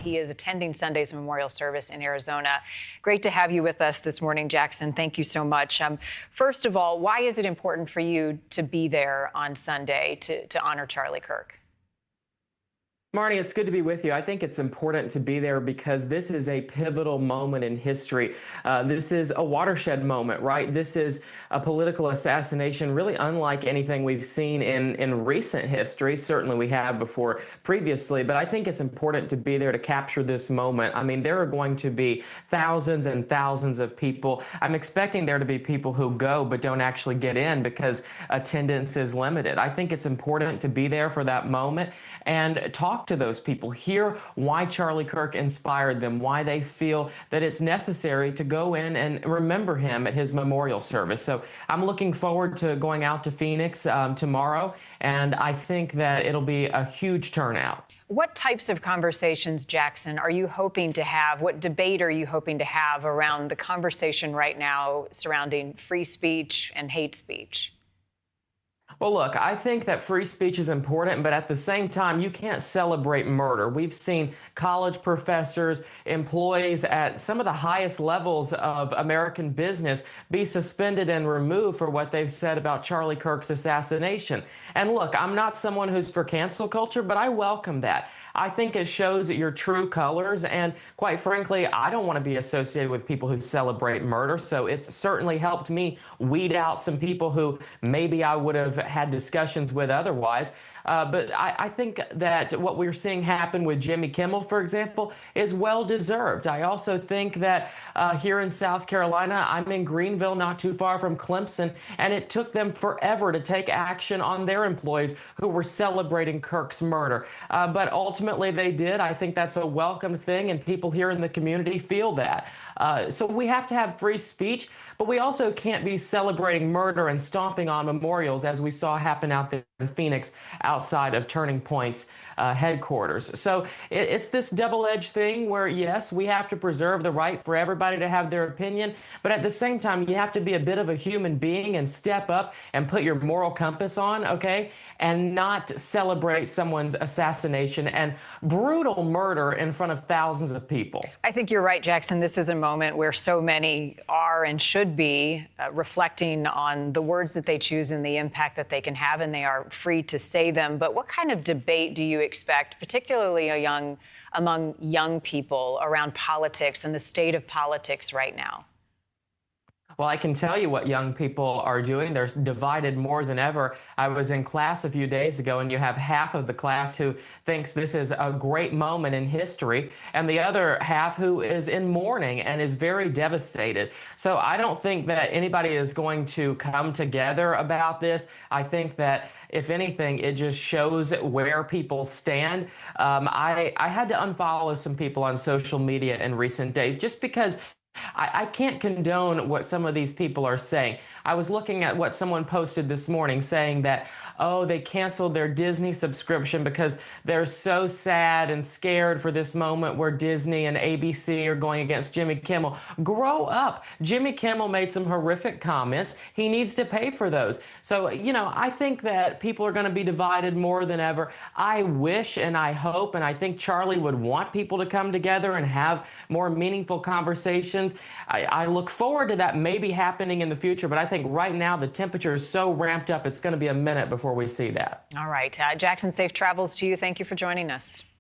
He is attending Sunday's memorial service in Arizona. Great to have you with us this morning, Jackson. Thank you so much. First of all, why is it important for you to be there on Sunday to honor Charlie Kirk? Marnie, it's good to be with you. I think it's important to be there because this is a pivotal moment in history. This is a watershed moment, right? This is a political assassination really unlike anything we've seen in recent history. Certainly we have before previously, but I think it's important to be there to capture this moment. I mean, there are going to be thousands and thousands of people. I'm expecting there to be people who go but don't actually get in because attendance is limited. I think it's important to be there for that moment and talk to those people, hear why Charlie Kirk inspired them, why they feel that it's necessary to go in and remember him at his memorial service. So I'm looking forward to going out to Phoenix tomorrow, and I think that it'll be a huge turnout. What types of conversations, Jackson, are you hoping to have? What debate are you hoping to have around the conversation right now surrounding free speech and hate speech? Well, look, I think that free speech is important, but at the same time, you can't celebrate murder. We've seen college professors, employees at some of the highest levels of American business be suspended and removed for what they've said about Charlie Kirk's assassination. And look, I'm not someone who's for cancel culture, but I welcome that. I think it shows your true colors, and quite frankly, I don't want to be associated with people who celebrate murder, so it's certainly helped me weed out some people who maybe I would have had discussions with otherwise. But I think that what we're seeing happen with Jimmy Kimmel, for example, is well deserved. I also think that here in South Carolina, I'm in Greenville, not too far from Clemson, and it took them forever to take action on their employees who were celebrating Kirk's murder. But ultimately they did. I think that's a welcome thing, and people here in the community feel that. So we have to have free speech, but we also can't be celebrating murder and stomping on memorials as we saw happen out there in Phoenix outside of Turning Point's headquarters. So it's this double-edged thing where, yes, we have to preserve the right for everybody to have their opinion, but at the same time, you have to be a bit of a human being and step up and put your moral compass on, okay, and not celebrate someone's assassination and brutal murder in front of thousands of people. I think you're right, Jackson. This is a moment where so many are and should be reflecting on the words that they choose and the impact that they can have, and they are free to say them. But what kind of debate do you expect, particularly among young people, around politics and the state of politics right now? Well, I can tell you what young people are doing. They're divided more than ever. I was in class a few days ago, and you have half of the class who thinks this is a great moment in history, and the other half who is in mourning and is very devastated. So I don't think that anybody is going to come together about this. I think that, if anything, it just shows where people stand. I had to unfollow some people on social media in recent days just because I can't condone what some of these people are saying. I was looking at what someone posted this morning saying that, oh, they canceled their Disney subscription because they're so sad and scared for this moment where Disney and ABC are going against Jimmy Kimmel. Grow up. Jimmy Kimmel made some horrific comments. He needs to pay for those. So, you know, I think that people are going to be divided more than ever. I wish and I hope, and I think Charlie would want people to come together and have more meaningful conversations. I look forward to that maybe happening in the future, but I think right now the temperature is so ramped up, it's going to be a minute before we see that. All right. Jackson, safe travels to you. Thank you for joining us.